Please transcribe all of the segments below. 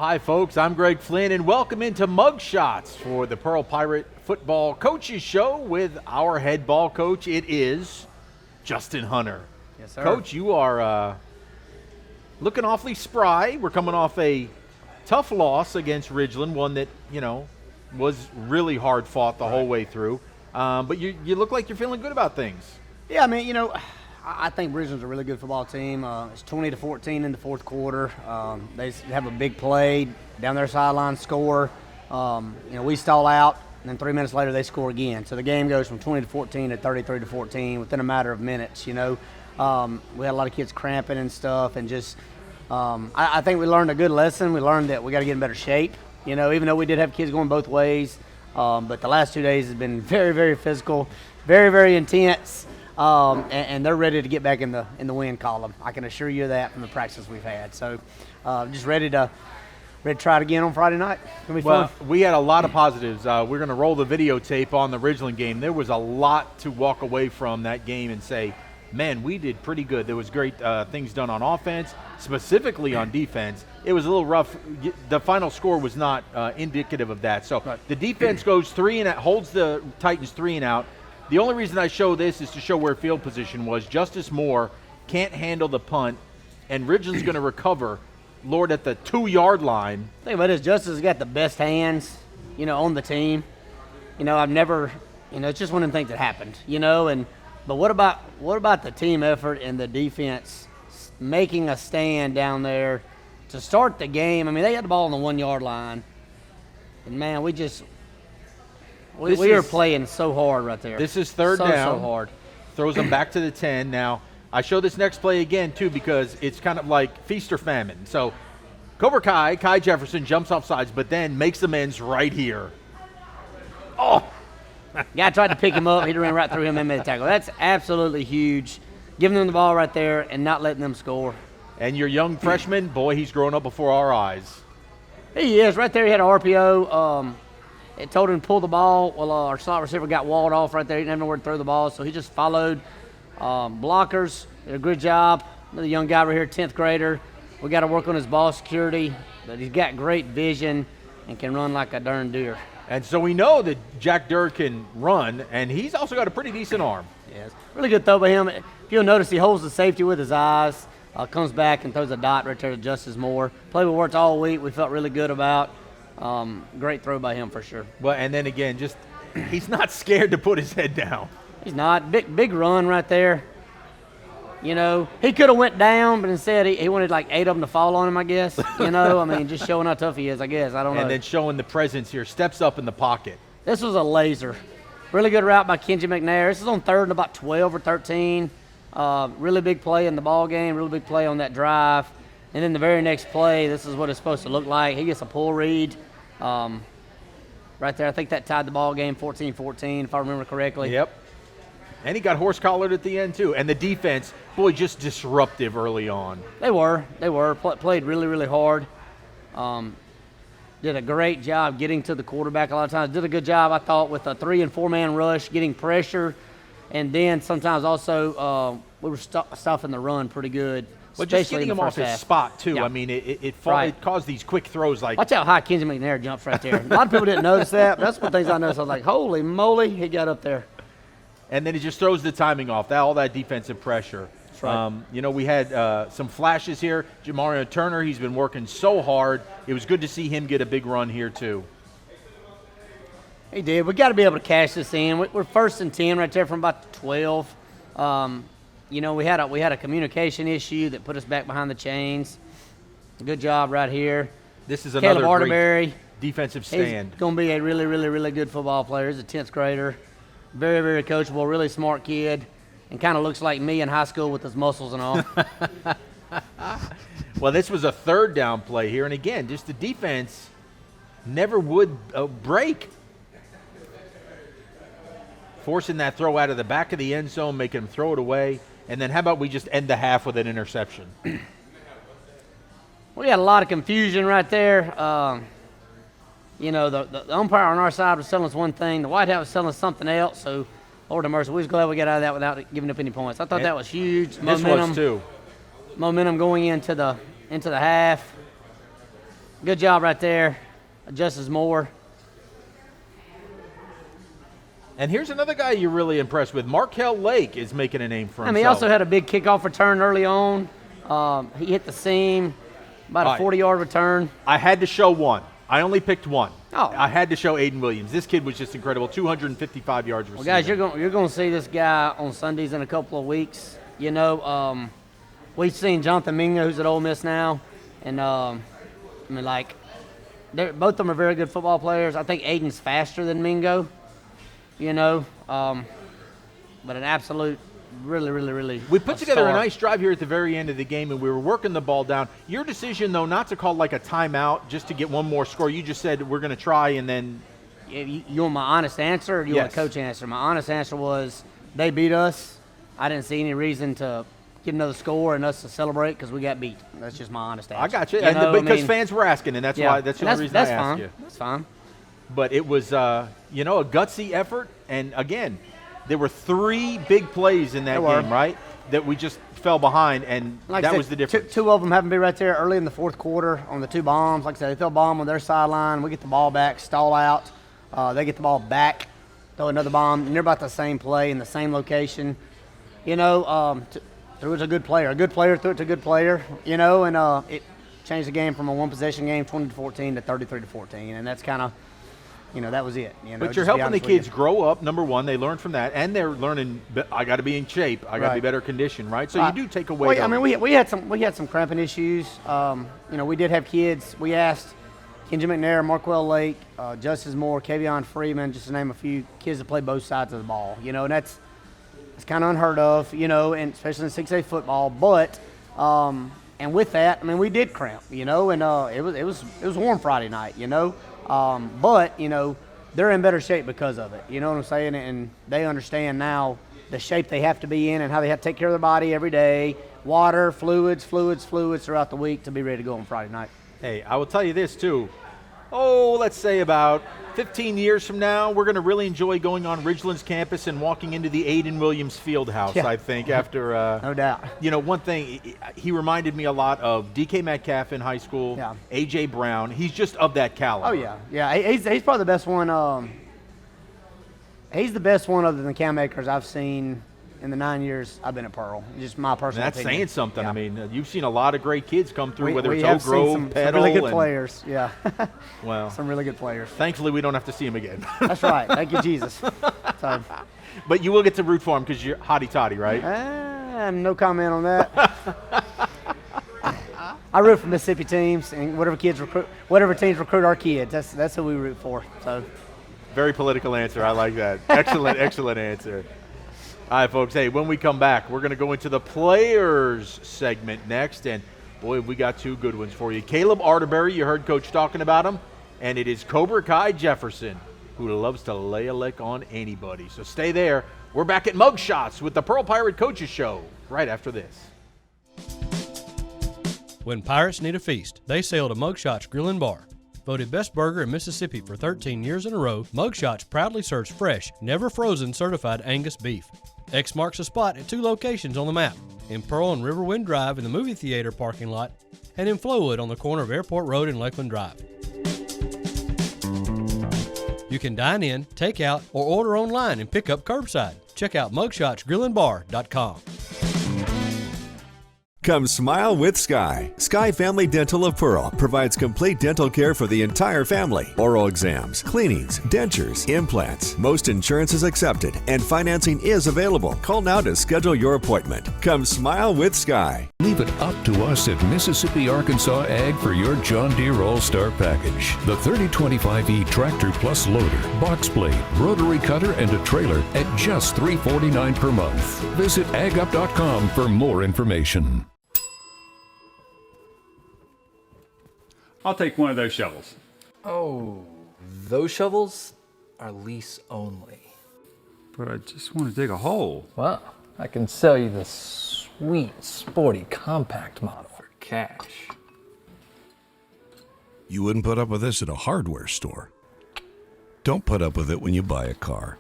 hi, folks. I'm Greg Flynn, and welcome into Mugshots for the Pearl Pirate Football Coaches Show with our head ball coach. It is Justin Hunter. Yes, sir. Coach, you are looking awfully spry. We're coming off a tough loss against Ridgeland, one that, was really hard fought the whole way through. But you look like you're feeling good about things. Yeah, I mean, I think Ridgeland's a really good football team. It's 20-14 in the fourth quarter. They have a big play down their sideline, score. We stall out, and then 3 minutes later they score again. So the game goes from 20-14 to 33-14 within a matter of minutes. We had a lot of kids cramping and stuff, and just I think we learned a good lesson. We learned that we got to get in better shape. Even though we did have kids going both ways, but the last 2 days has been very, very physical, very, very intense. And they're ready to get back in the win column. I can assure you that from the practice we've had. So just ready to try it again on Friday night. It's going to be fun. We had a lot of positives. We're going to roll the videotape on the Ridgeland game. There was a lot to walk away from that game and say, man, we did pretty good. There was great things done on offense, specifically on defense. It was a little rough. The final score was not indicative of that. So The defense goes 3 and out, holds the Titans 3 and out. The only reason I show this is to show where field position was. Justice Moore can't handle the punt, and Ridgeland's going to recover, Lord, at the 2-yard line. The thing about it is Justice has got the best hands, on the team. I've never, it's just one of the things that happened, But what about the team effort and the defense making a stand down there to start the game? I mean, they had the ball on the 1-yard line, and man, we were playing so hard right there. This is third down. So hard. Throws them back to the 10. Now, I show this next play again, too, because it's kind of like feast or famine. So, Cobra Kai Jefferson jumps off sides, but then makes amends right here. Oh! Guy tried to pick him up. He ran right through him and made the tackle. That's absolutely huge. Giving them the ball right there and not letting them score. And your young freshman, boy, he's growing up before our eyes. He is. Right there, he had an RPO. It told him to pull the ball. Well, our slot receiver got walled off right there. He didn't have nowhere to throw the ball, so he just followed. Blockers did a good job. Another young guy right here, 10th grader. We got to work on his ball security, but he's got great vision and can run like a darn deer. And so we know that Jack Durr can run, and he's also got a pretty decent arm. Yes, really good throw by him. If you'll notice, he holds the safety with his eyes, comes back and throws a dot right there to Justice Moore. Play we worked all week. We felt really good about. Great throw by him for sure. Well, and then again, just he's not scared to put his head down. He's not. Big run right there. He could have went down, but instead he wanted like 8 of them to fall on him, I guess. Just showing how tough he is, I guess. I don't know. And then showing the presence here, steps up in the pocket. This was a laser. Really good route by Kenji McNair. This is on 3rd and about 12 or 13. Really big play in the ball game, really big play on that drive. And then the very next play, this is what it's supposed to look like. He gets a pull read right there. I think that tied the ball game 14-14, if I remember correctly. Yep. And he got horse-collared at the end, too. And the defense, boy, just disruptive early on. They were. Played really, really hard. Did a great job getting to the quarterback a lot of times. Did a good job, I thought, with a 3- and 4-man rush, getting pressure. And then sometimes also we were stuffing the run pretty good. Well, just getting him off his spot, too. Yeah. I mean, it caused these quick throws like. Watch how high Kenji McNair jumps right there. A lot of people didn't notice that. But that's one of the things I noticed. I was like, holy moly, he got up there. And then he just throws the timing off, all that defensive pressure. That's right. We had some flashes here. Jamario Turner, he's been working so hard. It was good to see him get a big run here, too. He did. We got to be able to cash this in. We're 1st and 10 right there from about 12. We had a communication issue that put us back behind the chains. Good job right here. This is another Kaleb great Arderberry, defensive stand. He's going to be a really, really, really good football player. He's a 10th grader. Very, very coachable, really smart kid, and kind of looks like me in high school with his muscles and all. Well, this was a 3rd down play here, and again, just the defense never would break. Forcing that throw out of the back of the end zone, making him throw it away. And then how about we just end the half with an interception? We had a lot of confusion right there. The umpire on our side was telling us one thing. The White House was telling us something else. So, Lord have mercy, we was glad we got out of that without giving up any points. I thought that was huge. This was too. Momentum going into the half. Good job right there. Justice Moore. And here's another guy you're really impressed with. Markel Lake is making a name for himself. He also had a big kickoff return early on. He hit the seam, about a 40-yard return. I had to show one. I only picked one. Oh. I had to show Aidan Williams. This kid was just incredible. 255 yards receiving. Well, guys, you're going to see this guy on Sundays in a couple of weeks. You know, we've seen Jonathan Mingo, who's at Ole Miss now, and both of them are very good football players. I think Aiden's faster than Mingo. You know, but an absolute, really. We put together a nice drive here at the very end of the game, and we were working the ball down. Your decision, though, not to call like a timeout just to get one more score. You just said we're going to try, and then. You want my honest answer, or you want a coach answer? My honest answer was they beat us. I didn't see any reason to get another score and us to celebrate because we got beat. That's just my honest answer. I got you, because fans were asking, and that's why. That's the only reason I asked you. That's fine. But it was, a gutsy effort. And, again, there were 3 big plays in that game, right, that we just fell behind, and that was the difference. Two of them happened to be right there early in the fourth quarter on the 2 bombs. Like I said, they throw a bomb on their sideline. We get the ball back, stall out. They get the ball back, throw another bomb, and they're about the same play in the same location. You know, it was a good player. A good player threw it to a good player, and it changed the game from a one-possession game, 20-14, to 33-14, and that's kind of, that was it. But you're helping the kids grow up, number one. They learn from that, and they're learning, I got to be in shape. I got to be better conditioned, right? So you do take away. Well, I mean, we had some cramping issues. We did have kids. We asked Kenji McNair, Marquell Lake, Justice Moore, Kavion Freeman, just to name a few kids that play both sides of the ball. And that's kind of unheard of, and especially in 6A football. But and with that, I mean, we did cramp, and it was warm Friday night, but they're in better shape because of it. You know what I'm saying? And they understand now the shape they have to be in and how they have to take care of their body every day. Water, fluids throughout the week to be ready to go on Friday night. Hey, I will tell you this too. Let's say about 15 years from now, we're going to really enjoy going on Ridgeland's campus and walking into the Aidan Williams Fieldhouse, I think, after no doubt. One thing, he reminded me a lot of DK Metcalf in high school, A.J. Brown. He's just of that caliber. Oh, yeah. Yeah, he's probably the best one. He's the best one other than Cam Akers I've seen in the 9 years I've been at Pearl. Just my personal opinion. That's saying something. Yeah. I mean, you've seen a lot of great kids come through, whether it's Oak Grove, Petal. Some really good players, yeah. Well, some really good players. Thankfully, we don't have to see them again. That's right. Thank you, Jesus. So. But you will get to root for them because you're hotty-totty, right? No comment on that. I root for Mississippi teams, and whatever teams recruit our kids. That's who we root for. So. Very political answer. I like that. Excellent answer. All right, folks. Hey, when we come back, we're going to go into the players segment next. And, boy, we got 2 good ones for you. Kaleb Arterberry, you heard Coach talking about him. And it is Cobra Kai Jefferson, who loves to lay a lick on anybody. So stay there. We're back at Mugshots with the Pearl Pirate Coaches Show right after this. When pirates need a feast, they sail to Mugshots Grill and Bar. Voted best burger in Mississippi for 13 years in a row, Mugshots proudly serves fresh, never frozen certified Angus beef. X marks a spot at 2 locations on the map, in Pearl on Riverwind Drive in the movie theater parking lot, and in Flowood on the corner of Airport Road and Lakeland Drive. You can dine in, take out, or order online and pick up curbside. Check out mugshotsgrillandbar.com. Come smile with Sky. Sky Family Dental of Pearl provides complete dental care for the entire family. Oral exams, cleanings, dentures, implants. Most insurance is accepted and financing is available. Call now to schedule your appointment. Come smile with Sky. Leave it up to us at Mississippi Arkansas Ag for your John Deere All-Star package. The 3025E Tractor Plus Loader, Box Blade, Rotary Cutter, and a trailer at just $349 per month. Visit agup.com for more information. I'll take one of those shovels. Oh, those shovels are lease only. But I just want to dig a hole. Well, I can sell you the sweet, sporty, compact model for cash. You wouldn't put up with this at a hardware store. Don't put up with it when you buy a car.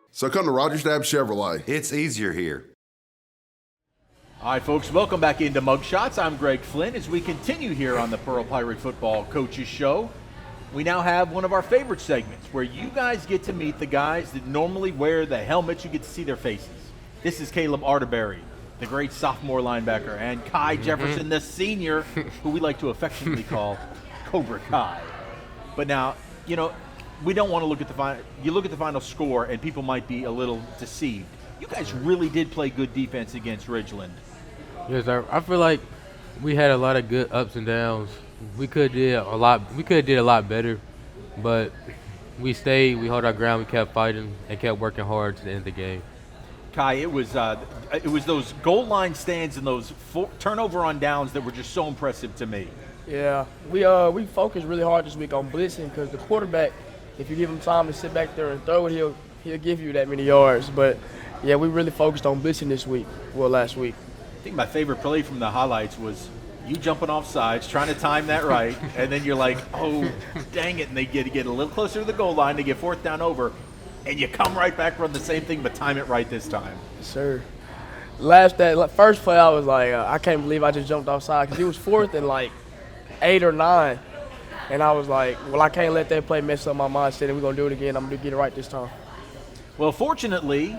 So come to Rogers Dab Chevrolet. It's easier here. All right, folks, welcome back into Mugshots. I'm Greg Flynn. As we continue here on the Pearl Pirate Football Coaches Show, we now have one of our favorite segments where you guys get to meet the guys that normally wear the helmets. You get to see their faces. This is Kaleb Arterberry, the great sophomore linebacker, and Kai Jefferson, the senior, who we like to affectionately call Cobra Kai. But now, we don't want to look at the final. You look at the final score, and people might be a little deceived. You guys really did play good defense against Ridgeland. Yes, sir. I feel like we had a lot of good ups and downs. We could have did a lot better, but we stayed. We held our ground. We kept fighting and kept working hard to the end of the game. Kai, it was those goal line stands and those turnover on downs that were just so impressive to me. Yeah, we focused really hard this week on blitzing because the quarterback, if you give him time to sit back there and throw it, he'll give you that many yards. But yeah, we really focused on blitzing this week. Well, last week. I think my favorite play from the highlights was you jumping off sides, trying to time that right, and then you're like, oh, dang it, and they get a little closer to the goal line, they get fourth down over, and you come right back, run the same thing, but time it right this time. Yes, sir. That first play, I was like, I can't believe I just jumped offside because it was fourth and like 8 or 9, and I was like, well, I can't let that play mess up my mindset, and we're going to do it again. I'm going to get it right this time. Well, fortunately,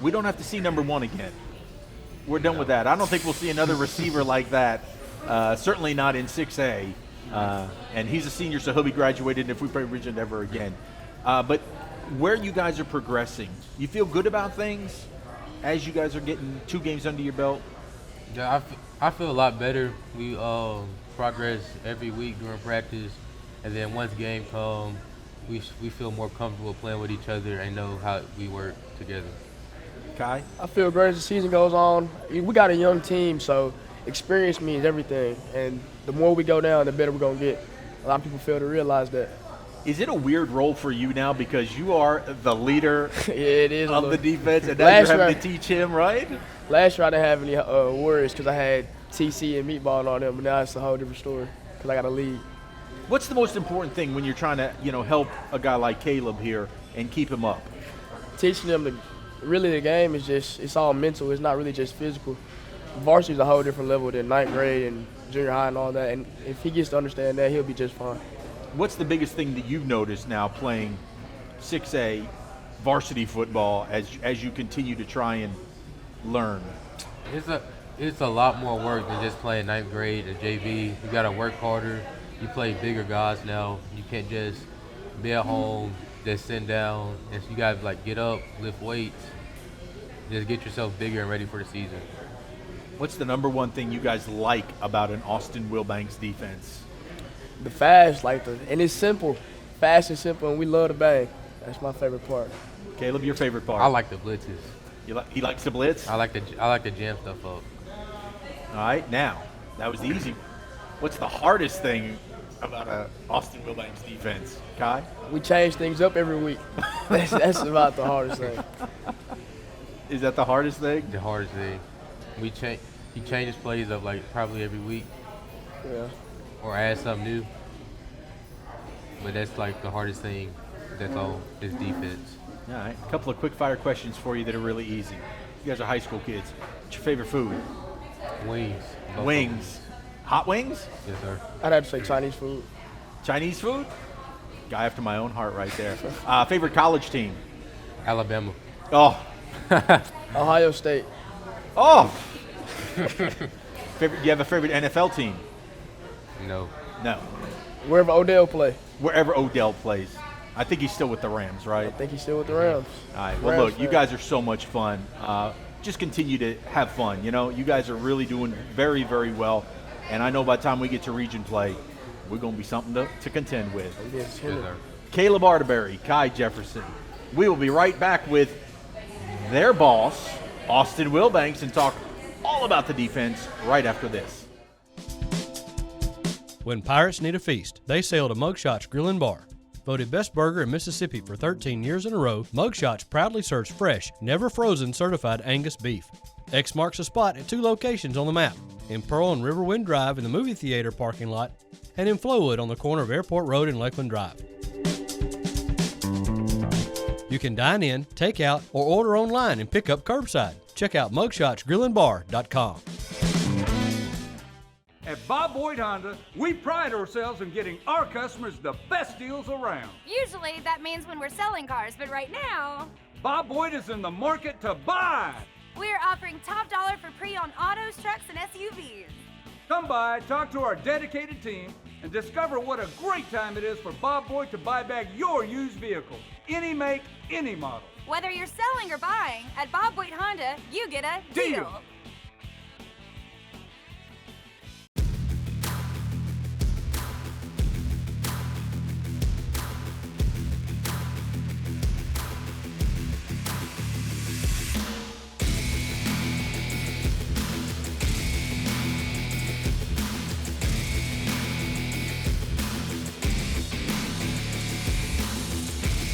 we don't have to see number 1 again. We're done with that. I don't think we'll see another receiver like that, certainly not in 6A. And he's a senior, so he'll be graduated if we play Ridgeland ever again. But where you guys are progressing, you feel good about things as you guys are getting 2 games under your belt? Yeah, I feel a lot better. We progress every week during practice, and then once game comes, we feel more comfortable playing with each other and know how we work together. Kai? I feel great as the season goes on. We got a young team, so experience means everything. And the more we go down, the better we're going to get. A lot of people fail to realize that. Is it a weird role for you now because you are the leader it is of the defense, and now you're having to teach him, right? Last year I didn't have any worries because I had TC and Meatball on them, but now it's a whole different story because I got a lead. What's the most important thing when you're trying to, help a guy like Kaleb here and keep him up? Teaching them really the game is it's all mental. It's not really just physical. Varsity is a whole different level than 9th grade and junior high and all that. And if he gets to understand that, he'll be just fine. What's the biggest thing that you've noticed now playing 6A varsity football as you continue to try and learn? It's a lot more work than just playing 9th grade and JV. You got to work harder. You play bigger guys now. You can't just be at home, just sit down. And you got to get up, lift weights, just get yourself bigger and ready for the season. What's the number one thing you guys like about an Austin WIlbanks defense? The fast, and it's simple. Fast and simple, and we love the bang. That's my favorite part. Kaleb, your favorite part? I like the blitzes. He likes the blitz? I like to jam stuff up. All right, now, that was the easy one. What's the hardest thing about an Austin WIlbanks defense, Kai? We change things up every week. That's about the hardest thing. Is that the hardest thing? The hardest thing. He changes plays up probably every week. Yeah. Or add something new. But that's the hardest thing. That's all. Is defense. All right. A couple of quick fire questions for you that are really easy. You guys are high school kids. What's your favorite food? Wings. Wings. Hot wings? Yes, sir. I'd have to say Chinese food. Chinese food? Guy after my own heart right there. Favorite college team? Alabama. Oh. Ohio State. Oh. Do you have a favorite NFL team? No. Wherever Odell play. Wherever Odell plays. I think he's still with the Rams, right? I think he's still with the Rams. All right. Well, look, you guys are so much fun. Just continue to have fun. You guys are really doing very, very well. And I know by the time we get to region play, we're going to be something to contend with. Yes, Kaleb Arterberry, Kai Jefferson. We will be right back with their boss, Austin WIlbanks, and talk all about the defense right after this. When pirates need a feast, they sail to Mugshots Grill and Bar. Voted best burger in Mississippi for 13 years in a row, Mugshots proudly serves fresh, never frozen certified Angus beef. X marks the spot at 2 locations on the map, in Pearl and Riverwind Drive in the movie theater parking lot, and in Flowood on the corner of Airport Road and Lakeland Drive. You can dine in, take out, or order online and pick up curbside. check out mugshotsgrillandbar.com. At Bob Boyd Honda, we pride ourselves in getting our customers the best deals around. Usually that means when we're selling cars, but right now, Bob Boyd is in the market to buy. we're offering top dollar for pre-owned autos, trucks, and SUVs. Come by, talk to our dedicated team, and discover what a great time it is for Bob Boyd to buy back your used vehicle. Any make, any model. Whether you're selling or buying, at Bob Boyd Honda, you get a deal.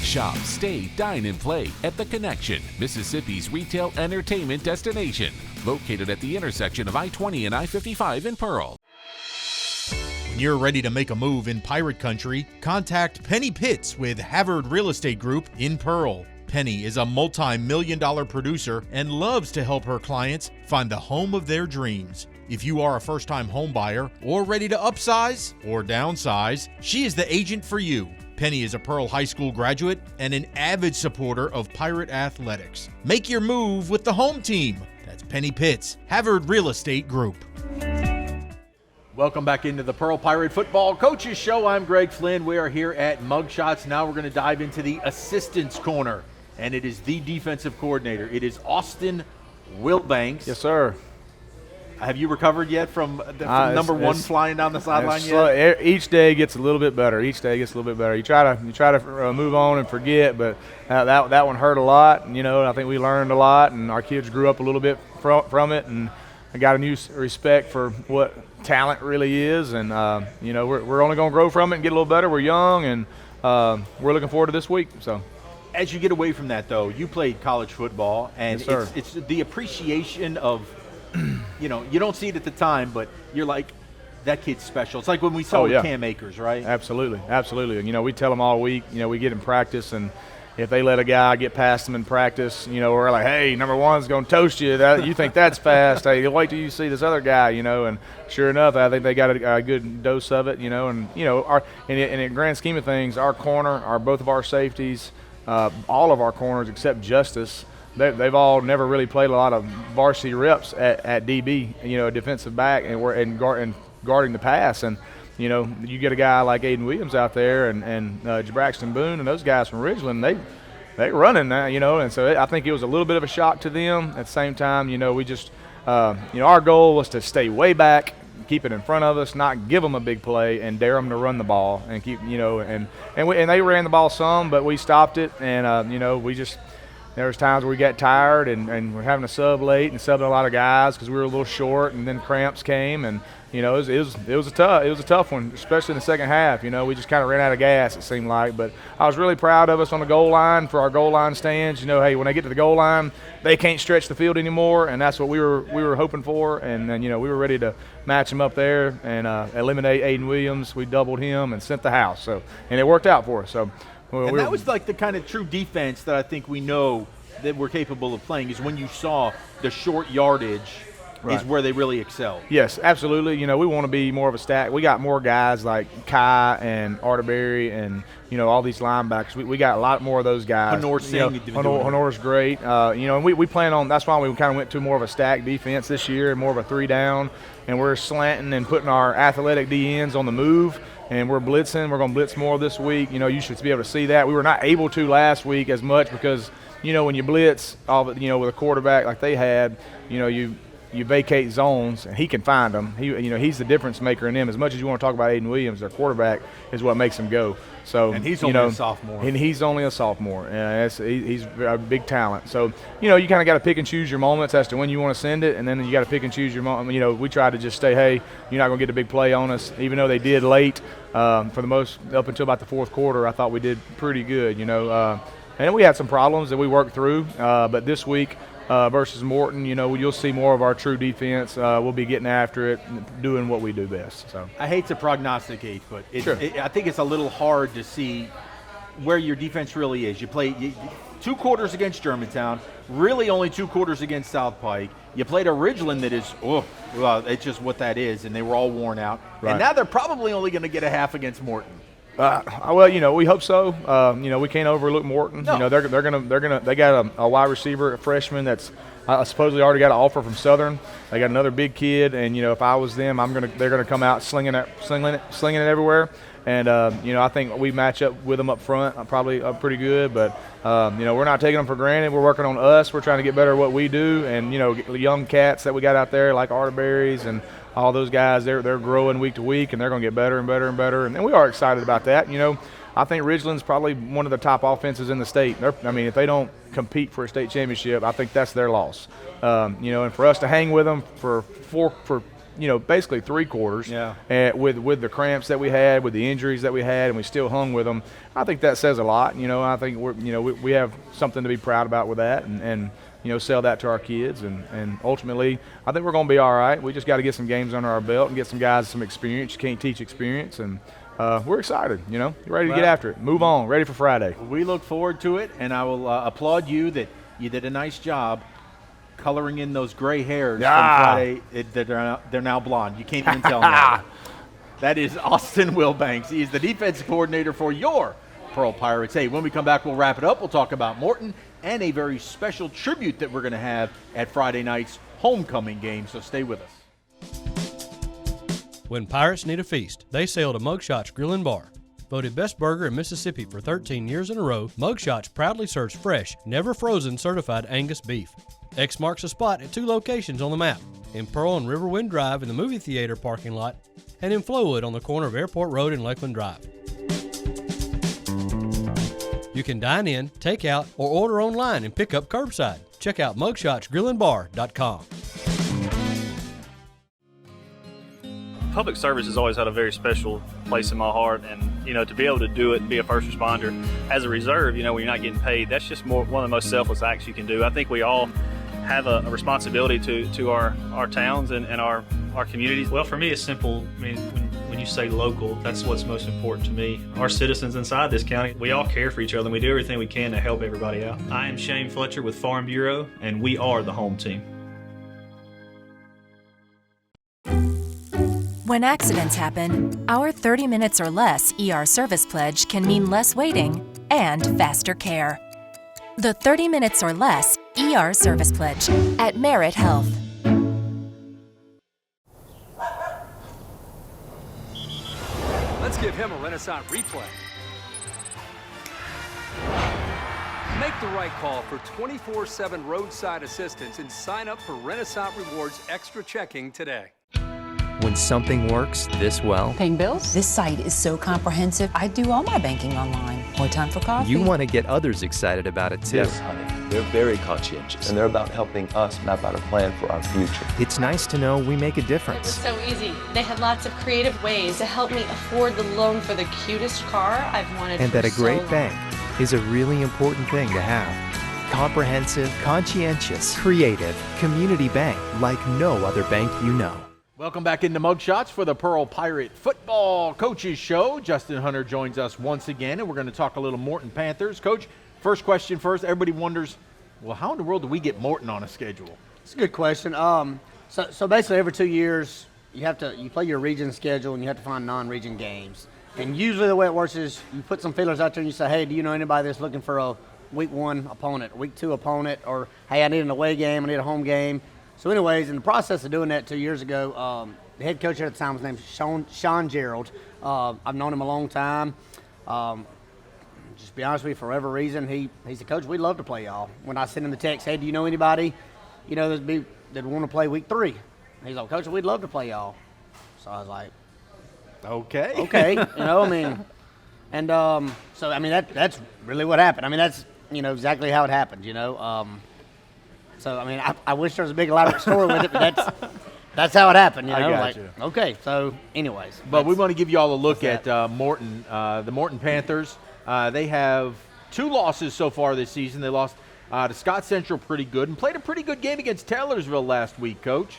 Shop, stay, dine, and play at The Connection, Mississippi's retail entertainment destination, located at the intersection of I-20 and I-55 in Pearl. When you're ready to make a move in pirate country, contact Penny Pitts with Havard Real Estate Group in Pearl. Penny is a multi-million-dollar producer and loves to help her clients find the home of their dreams. If you are a first-time home buyer or ready to upsize or downsize, she is the agent for you. Penny is a Pearl High School graduate and an avid supporter of Pirate athletics. Make your move with the home team. That's Penny Pitts, Havard Real Estate Group. Welcome back into the Pearl Pirate Football Coaches Show. I'm Greg Flynn. We are here at Mugshots. Now we're going to dive into the assistants corner, and it is the defensive coordinator. It is Austin WIlbanks. Yes, sir. Have you recovered yet from number one flying down the sideline yet? Each day gets a little bit better. Each day gets a little bit better. You try to move on and forget, but that one hurt a lot. And, I think we learned a lot, and our kids grew up a little bit from it, and I got a new respect for what talent really is. And we're only going to grow from it and get a little better. We're young, and we're looking forward to this week. So. As you get away from that, though, you played college football, and yes, it's the appreciation of. You don't see it at the time, but you're like, that kid's special. It's like when we saw Cam Akers, right? Absolutely. We tell them all week, we get in practice, and if they let a guy get past them in practice, we're like, hey, number one's going to toast you. You think that's fast. Hey, wait till you see this other guy, and sure enough, I think they got a good dose of it, in the grand scheme of things, our corner, both of our safeties, all of our corners except Justice, they've all never really played a lot of varsity reps at DB, defensive back, and guarding the pass. And, you get a guy like Aidan Williams out there and Braxton Boone and those guys from Ridgeland, they running now, and so I think it was a little bit of a shock to them. At the same time, we just, our goal was to stay way back, keep it in front of us, not give them a big play, and dare them to run the ball and keep, and they ran the ball some, but we stopped it, and, we just – there was times where we got tired and we're having to sub late and subbing a lot of guys because we were a little short, and then cramps came, and it was a tough one, especially in the second half. We just kind of ran out of gas, it seemed like. But I was really proud of us on the goal line for our goal line stands. Hey, when they get to the goal line, they can't stretch the field anymore, and that's what we were hoping for. And then we were ready to match them up there and eliminate Aidan Williams. We doubled him and sent the house. And it worked out for us. So. And that was like the kind of true defense that I think we know that we're capable of playing, is when you saw the short yardage is where they really excel. Yes, absolutely. We want to be more of a stack. We got more guys like Kai and Arderberry and, all these linebackers. We got a lot more of those guys. Honor's great. And we plan on – that's why we kind of went to more of a stack defense this year, more of a 3-down. And we're slanting and putting our athletic DNs on the move. And we're blitzing. We're going to blitz more this week. You should be able to see that. We were not able to last week as much because, when you blitz, with a quarterback like they had, you vacate zones, and he can find them. He's the difference maker in them. As much as you want to talk about Aidan Williams, their quarterback is what makes him go. So, and he's only a sophomore. And he's only a sophomore. And he's a big talent. So, you kind of got to pick and choose your moments as to when you want to send it, and then you got to pick and choose your moment. We try to just say, hey, you're not going to get a big play on us, even though they did late. For the most, up until about the fourth quarter, I thought we did pretty good, And we had some problems that we worked through. But this week versus Morton, you'll see more of our true defense. We'll be getting after it, doing what we do best. So I hate to prognosticate, but sure. I think it's a little hard to see where your defense really is. You play 2 quarters against Germantown, really only 2 quarters against South Pike. You played a Ridgeland that is, it's just what that is, and they were all worn out. Right. And now they're probably only going to get a half against Morton. Well, we hope so. We can't overlook Morton. No. They got a wide receiver, a freshman that's supposedly already got an offer from Southern. They got another big kid, and if I was them, they're gonna come out slinging it everywhere. And I think we match up with them up front, probably pretty good. But we're not taking them for granted. We're working on us. We're trying to get better at what we do. And young cats that we got out there like Arderberries and all those guys, they're growing week to week, and they're going to get better and better and better. And we are excited about that. I think Ridgeland's probably one of the top offenses in the state. If they don't compete for a state championship, I think that's their loss. And for us to hang with them for basically 3 quarters, with the cramps that we had, with the injuries that we had, and we still hung with them, I think that says a lot. I think we have something to be proud about with that, and sell that to our kids, and ultimately, I think we're going to be all right. We just got to get some games under our belt and get some guys some experience. You can't teach experience, and we're excited. Ready to get after it. Move on. Ready for Friday. We look forward to it, and I will applaud you that you did a nice job coloring in those gray hairs from Friday. They're now blonde. You can't even tell now. That is Austin WIlbanks. He is the defense coordinator for your Pearl Pirates. Hey, when we come back, we'll wrap it up. We'll talk about Morton and a very special tribute that we're going to have at Friday night's homecoming game, so stay with us. When Pirates need a feast, they sail to Mugshots Grill & Bar. Voted best burger in Mississippi for 13 years in a row, Mugshots proudly serves fresh, never frozen certified Angus beef. X marks a spot at 2 locations on the map, in Pearl on Riverwind Drive in the movie theater parking lot, and in Flowood on the corner of Airport Road and Lakeland Drive. You can dine in, take out, or order online and pick up curbside. Check out mugshotsgrillandbar.com. Public service has always had a very special place in my heart, and to be able to do it and be a first responder as a reserve, when you're not getting paid, that's just one of the most selfless acts you can do. I think we all have a responsibility to our towns and our communities. Well, for me, it's simple. When you say local, that's what's most important to me. Our citizens inside this county, we all care for each other, and we do everything we can to help everybody out. I am Shane Fletcher with Farm Bureau, and we are the home team. When accidents happen, our 30 minutes or less ER service pledge can mean less waiting and faster care. The 30 minutes or less ER service pledge at Merit Health. Let's give him a Renaissance replay. Make the right call for 24/7 roadside assistance and sign up for Renaissance Rewards Extra Checking today. When something works this well, paying bills? This site is so comprehensive. I do all my banking online. More time for coffee? You want to get others excited about it too. Yes, honey. They're very conscientious, and they're about helping us map out a plan for our future. It's nice to know we make a difference. It was so easy. They had lots of creative ways to help me afford the loan for the cutest car I've wanted and for that a great so bank is a really important thing to have. Comprehensive, conscientious, creative, community bank like no other bank you know. Welcome back into Mugshots for the Pearl Pirate Football Coaches Show. Justin Hunter joins us once again, and we're going to talk a little Morton Panthers. Coach, first question first. Everybody wonders, well, how in the world do we get Morton on a schedule? It's a good question. So basically every 2 years you play your region schedule and you have to find non-region games. And usually the way it works is you put some feelers out there and you say, hey, do you know anybody that's looking for a week 1 opponent, week 2 opponent, or hey, I need an away game, I need a home game. So anyways, in the process of doing that 2 years ago, the head coach at the time was named Sean Gerald. I've known him a long time. Just be honest with you, for whatever reason, he's the coach. We'd love to play y'all. When I sent him the text, hey, do you know anybody, that want to play week 3? And he's like, Coach, we'd love to play y'all. So I was like, okay, that's really what happened. That's exactly how it happened. So I wish there was a big elaborate story with it, but that's how it happened. I got you. Okay, so anyways, but we want to give you all a look at Morton, the Morton Panthers. They have 2 losses so far this season. They lost to Scott Central pretty good and played a pretty good game against Taylorsville last week, Coach.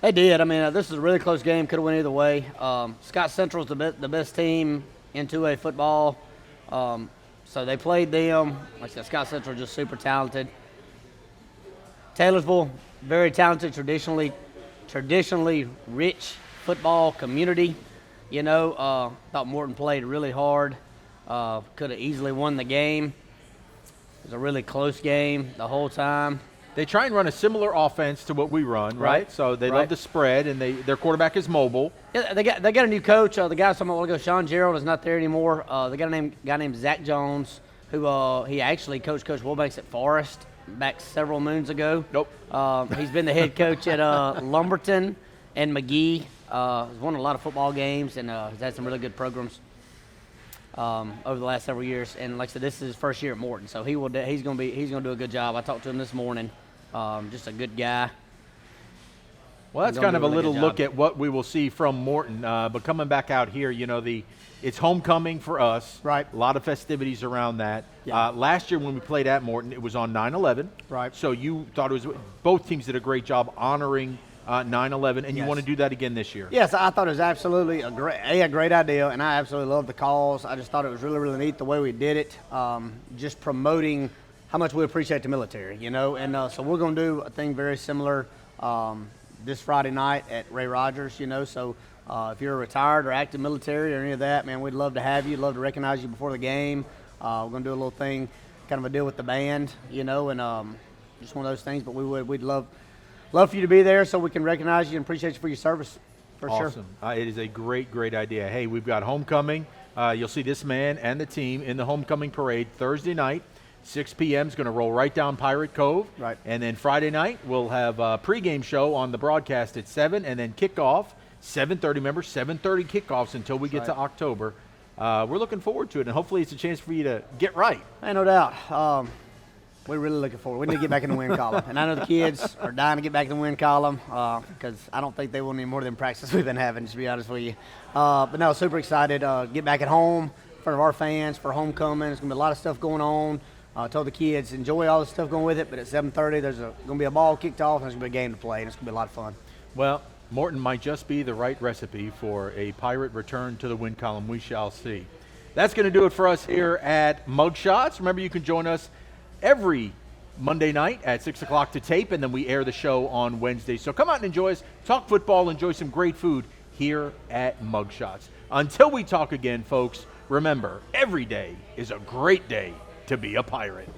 They did. This is a really close game. Could have went either way. Scott Central's the best team in 2A football. So they played them. Like I said, Scott Central just super talented. Taylorsville, very talented, traditionally rich football community. You know, thought Morton played really hard. Could have easily won the game. It was a really close game the whole time. They try and run a similar offense to what we run, right? So they love the spread, and their quarterback is mobile. Yeah, they got a new coach. The guy from a while ago, Sean Gerald, is not there anymore. They got a guy named Zach Jones, who he actually coached Coach WIlbanks at Forest back several moons ago. Nope. He's been the head coach at Lumberton and McGee. He's won a lot of football games and has had some really good programs over the last several years. And like I said, this is his first year at Morton, so he's going to do a good job. I talked to him this morning. Just a good guy. Well, that's kind of a little look at what we will see from Morton. But coming back out here, you know, it's homecoming for us. Right. A lot of festivities around that. Yeah. Last year when we played at Morton, it was on 9/11. Right. So you thought both teams did a great job honoring 9/11, and you want to do that again this year. Yes, I thought it was absolutely a great idea, and I absolutely loved the cause. I just thought it was really, really neat the way we did it, just promoting how much we appreciate the military, you know. And so we're going to do a thing very similar this Friday night at Ray Rogers, you know. So if you're retired or active military or any of that, man, we'd love to have you. Love to recognize you before the game. We're going to do a little thing, kind of a deal with the band, you know, and just one of those things. But we'd love for you to be there so we can recognize you and appreciate you for your service, for sure. Awesome. It is a great, great idea. Hey, we've got homecoming. You'll see this man and the team in the homecoming parade Thursday night. 6 p.m. is going to roll right down Pirate Cove. Right. And then Friday night, we'll have a pregame show on the broadcast at 7, and then kickoff, 7:30. Remember, 7:30 kickoffs until we get to October. We're looking forward to it, and hopefully it's a chance for you to get right. Ain't no doubt. We're really looking forward. We need to get back in the win column. And I know the kids are dying to get back in the win column because I don't think they will need more than practice we've been having, to be honest with you. But no, super excited. Get back at home in front of our fans for homecoming. There's going to be a lot of stuff going on. I told the kids, enjoy all the stuff going with it, but at 7:30, there's going to be a ball kicked off, and there's going to be a game to play, and it's going to be a lot of fun. Well, Morton might just be the right recipe for a Pirate return to the win column. We shall see. That's going to do it for us here at Mugshots. Remember, you can join us every Monday night at 6 o'clock to tape, and then we air the show on Wednesday. So come out and enjoy us, talk football, enjoy some great food here at Mugshots. Until we talk again, folks, remember, every day is a great day to be a Pirate.